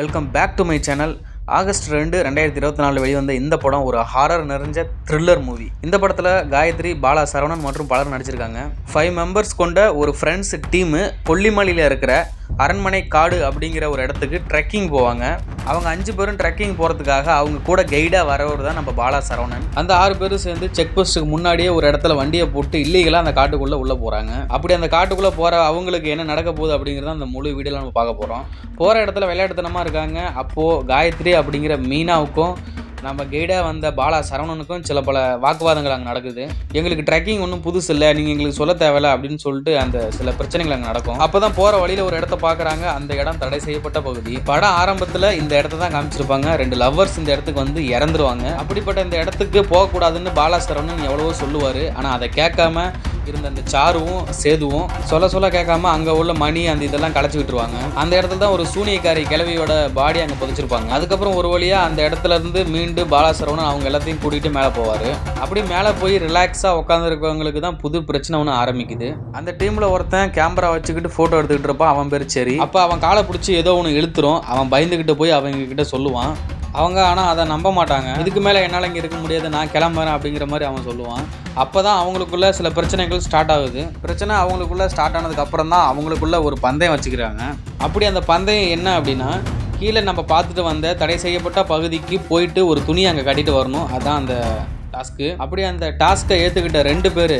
Welcome back to my channel. August 2, 2024 வெளிவந்த இந்த படம் ஒரு ஹாரர் நிறைஞ்ச த்ரில்லர் மூவி. இந்த படத்தில் காயத்ரி, பாலா சரவணன் மற்றும் பலர் நடிச்சிருக்காங்க. 5 மெம்பர்ஸ் கொண்ட ஒரு ஃப்ரெண்ட்ஸ் டீமு கொல்லிமலையில் இருக்கிற அரண்மனை காடு அப்படிங்கிற ஒரு இடத்துக்கு ட்ரெக்கிங் போவாங்க. அவங்க 5 பேரும் ட்ரெக்கிங் போகிறதுக்காக அவங்க கூட கைடாக வரவர் தான் நம்ம பாலா சரவணன். அந்த 6 பேரும் சேர்ந்து செக் போஸ்ட்டுக்கு முன்னாடியே ஒரு இடத்துல வண்டியை போட்டு இல்லீகலாக அந்த காட்டுக்குள்ளே உள்ளே போகிறாங்க. அப்படி அந்த காட்டுக்குள்ளே போகிற அவங்களுக்கு என்ன நடக்க போகுது அப்படிங்கிறத அந்த முழு வீடியோவில் நம்ம பார்க்க போகிறோம். போகிற இடத்துல விளையாட்டுத்தனமாக இருக்காங்க. அப்போது காயத்ரி அப்படிங்கிற மீனாவுக்கும் நம்ம கைடாக வந்த பாலா சரவணனுக்கும் சில பல வாக்குவாதங்கள் அங்கே நடக்குது. எங்களுக்கு ட்ரெக்கிங் ஒன்றும் புதுசு இல்லை, நீங்கள் எங்களுக்கு சொல்ல தேவையில்லை அப்படின்னு சொல்லிட்டு அந்த சில பிரச்சனைகள் அங்கே நடக்கும். அப்போ தான் போகிற வழியில் ஒரு இடத்த பார்க்குறாங்க. அந்த இடம் தடை செய்யப்பட்ட பகுதி. படம் ஆரம்பத்தில் இந்த இடத்த தான் காமிச்சிருப்பாங்க. 2 லவ்வர்ஸ் இந்த இடத்துக்கு வந்து இறந்துருவாங்க. அப்படிப்பட்ட இந்த இடத்துக்கு போகக்கூடாதுன்னு பாலா சரவணன் எவ்வளவோ சொல்லுவார். ஆனால் அதை கேட்காம இருந்த அந்த சாருவும் சேதுவும் சொல்ல கேட்காம அங்கே உள்ள மணி அந்த இதெல்லாம் களைச்சி விட்டுருவாங்க. அந்த இடத்துல தான் ஒரு சூனியக்காரி கிழவியோட பாடி அங்கே புதைச்சிருப்பாங்க. அதுக்கப்புறம் ஒரு வழியாக அந்த இடத்துல இருந்து மீண்டும் பாலா சரவணன் அவங்க எல்லாத்தையும் கூட்டிகிட்டு மேலே போவார். அப்படி மேலே போய் ரிலாக்ஸாக உட்காந்துருக்கவங்களுக்கு தான் புது பிரச்சனை ஒன்று ஆரம்பிக்குது. அந்த டீமில் ஒருத்தன் கேமரா வச்சுக்கிட்டு ஃபோட்டோ எடுத்துக்கிட்டு இருப்பான். அவன் பேர் சரி. அப்போ அவன் காலை பிடிச்சி ஏதோ ஒன்று இழுத்துரும். அவன் பயந்துக்கிட்டு போய் அவங்க கிட்ட சொல்லுவான். அவங்க ஆனால் அதை நம்ப மாட்டாங்க. இதுக்கு மேலே என்னால் இங்கே இருக்க முடியாது, நான் கிளம்புறேன் அப்படிங்கிற மாதிரி அவன் சொல்லுவான். அப்போ தான் அவங்களுக்குள்ள சில பிரச்சனைகள் ஸ்டார்ட் ஆகுது. பிரச்சனை அவங்களுக்குள்ள ஸ்டார்ட் ஆனதுக்கப்புறம் தான் அவங்களுக்குள்ள ஒரு பந்தயம் வச்சுக்கிறாங்க. அப்படி அந்த பந்தயம் என்ன அப்படின்னா, கீழே நம்ம பார்த்துட்டு வந்த தடை செய்யப்பட்ட பகுதிக்கு போயிட்டு ஒரு துணி அங்கே கட்டிட்டு வரணும். அதுதான் அந்த டாஸ்க்கு. அப்படி அந்த டாஸ்க்கை ஏற்றுக்கிட்ட 2 பேர்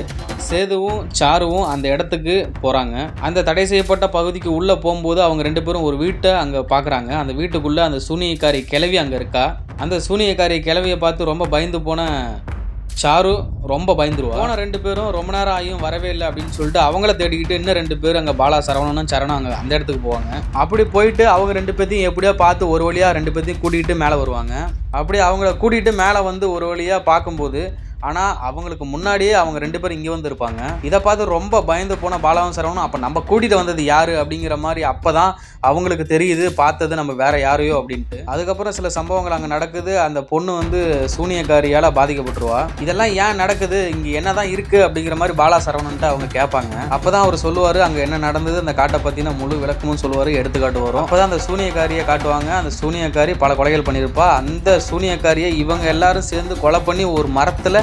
சேதுவும் சாருவும் அந்த இடத்துக்கு போகிறாங்க. அந்த தடை செய்யப்பட்ட பகுதிக்கு உள்ளே போகும்போது அவங்க 2 பேரும் ஒரு வீட்டை அங்கே பார்க்குறாங்க. அந்த வீட்டுக்குள்ளே அந்த சூனியக்காரி கிழவி அங்கே இருக்கா. அந்த சூனியக்காரி கிழவியை பார்த்து ரொம்ப பயந்து போன சாரு ரொம்ப பயந்துருவா. போன 2 பேரும் ரொம்ப நேரம் ஆகியும் வரவே இல்லை அப்படின்னு சொல்லிட்டு அவங்கள தேடிக்கிட்டு இன்னும் 2 பேர் அங்கே பாலா சரவணனும் சரணம் அங்கே அந்த இடத்துக்கு போவாங்க. அப்படி போயிட்டு அவங்க 2 பேர்த்தையும் எப்படியோ பார்த்து ஒரு வழியாக 2 பேர்த்தையும் கூட்டிகிட்டு மேலே வருவாங்க. அப்படி அவங்கள கூட்டிகிட்டு மேலே வந்து ஒரு வழியாக பார்க்கும்போது ஆனால் அவங்களுக்கு முன்னாடியே அவங்க 2 பேரும் இங்கே வந்து இருப்பாங்க. இதை பார்த்து ரொம்ப பயந்து போன பாலாவும் சரவணும் அப்போ நம்ம கூட்டிகிட்டு வந்தது யார் அப்படிங்கிற மாதிரி அப்போ தான் அவங்களுக்கு தெரியுது, பார்த்தது நம்ம வேற யாரையோ அப்படின்ட்டு. அதுக்கப்புறம் சில சம்பவங்கள் அங்கே நடக்குது. அந்த பொண்ணு வந்து சூனியக்காரியால் பாதிக்கப்பட்டுருவா. இதெல்லாம் ஏன் நடக்குது, இங்கே என்ன தான் இருக்குது அப்படிங்கிற மாதிரி பாலா சரவணன்ட்டு அவங்க கேட்பாங்க. அப்போ தான் அவர் சொல்லுவார் அங்கே என்ன நடந்தது, அந்த காட்டை பற்றின முழு விளக்கமும் சொல்லுவார், எடுத்துக்காட்டு வரும். அப்போ தான் அந்த சூனியக்காரியை காட்டுவாங்க. அந்த சூனியக்காரி பல கொலைகள் பண்ணியிருப்பா. அந்த சூனியக்காரியை இவங்க எல்லாரும் சேர்ந்து கொலை பண்ணி ஒரு மரத்தில்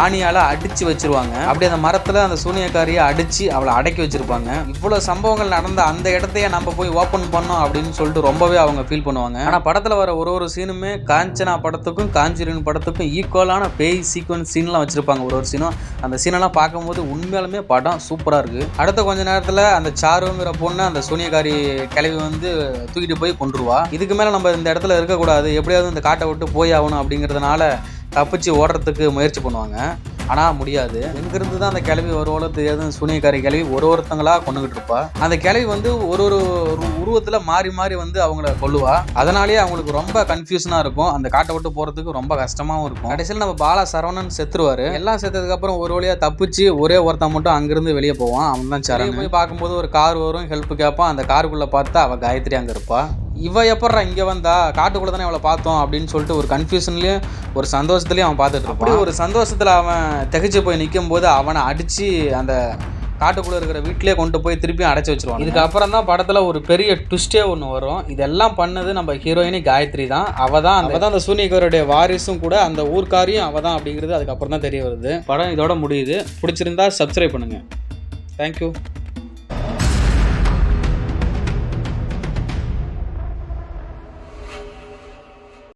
ஆணியால் அடித்து வச்சிருவாங்க. அப்படி அந்த மரத்தில் அந்த சூனியக்காரியை அடித்து அவளை அடக்கி வச்சிருப்பாங்க. இவ்வளோ சம்பவங்கள் நடந்த அந்த இடத்தையே நம்ம போய் ஓப்பன் பண்ணோம் அப்படின்னு சொல்லிட்டு ரொம்பவே அவங்க ஃபீல் பண்ணுவாங்க. ஆனால் படத்தில் வர ஒரு சீனுமே காஞ்சனா படத்துக்கும் காஞ்சூரின் படத்துக்கும் ஈக்குவலான பேய் சீக்வன்ஸ் சீன்லாம் வச்சிருப்பாங்க. ஒரு சீனும் அந்த சீனெல்லாம் பார்க்கும்போது உண்மையாலுமே படம் சூப்பராக இருக்குது. அடுத்த கொஞ்ச நேரத்தில் அந்த சாருங்கிற பொண்ணு அந்த சூனியக்காரி கிளவி வந்து தூக்கிட்டு போய் கொண்டுருவா. இதுக்கு மேலே நம்ம இந்த இடத்துல இருக்கக்கூடாது, எப்படியாவது இந்த காட்டை விட்டு போய் ஆகணும் அப்படிங்கிறதுனால தப்பிச்சு ஓடுறதுக்கு முயற்சி பண்ணுவாங்க. ஆனால் முடியாது. எங்கிருந்து தான் அந்த கிளவி வருவாளோ தெரியாது. சூனியக்காரி கிளவி ஒருத்தங்களாக கொண்டுகிட்டு இருப்பா. அந்த கிளவி வந்து ஒரு உருவத்தில் மாறி வந்து அவங்கள கொல்லுவா. அதனாலேயே அவங்களுக்கு ரொம்ப கன்ஃபியூஷனாக இருக்கும். அந்த காட்டை விட்டு போகிறதுக்கு ரொம்ப கஷ்டமாகவும் இருக்கும். கடைசியில் நம்ம பாலா சரவணன் செத்துருவார். எல்லாம் செத்ததுக்கப்புறம் ஒரு வழியாக தப்பிச்சு ஒரே ஒருத்தன் மட்டும் அங்கேருந்து வெளியே போவான். அவன் தான் சரண். போய் பார்க்கும்போது ஒரு கார் வரும், ஹெல்ப் கேட்பான். அந்த காருக்குள்ளே பார்த்தா அவள் காயத்ரி அங்கே இருப்பா. இவ எப்பட்றா இங்கே வந்தா, காட்டுக்குள்ளே தானே அவளை பார்த்தோம் அப்படின்னு சொல்லிட்டு ஒரு கன்ஃபியூஷன்லேயும் ஒரு சந்தோஷத்துலேயும் அவன் பார்த்துட்டு இருப்பான். அப்படி ஒரு சந்தோஷத்தில் அவன் திகைச்சு போய் நிற்கும் போது அவனை அடித்து அந்த காட்டுக்குள்ளே இருக்கிற வீட்டிலே கொண்டு போய் திருப்பியும் அடைச்சி வச்சிருவான். இதுக்கப்புறம் தான் படத்தில் ஒரு பெரிய ட்விஸ்டே ஒன்று வரும். இதெல்லாம் பண்ணது நம்ம ஹீரோயினி காயத்ரி தான். அவள் தான் அந்த சூனியக்காரோடைய வாரிசும் கூட, அந்த ஊர்க்காரியும் அவள் தான் அப்படிங்கிறது அதுக்கப்புறம் தான் தெரிய வருது. படம் இதோட முடியுது. பிடிச்சிருந்தா சப்ஸ்கிரைப் பண்ணுங்கள். தேங்க்யூ.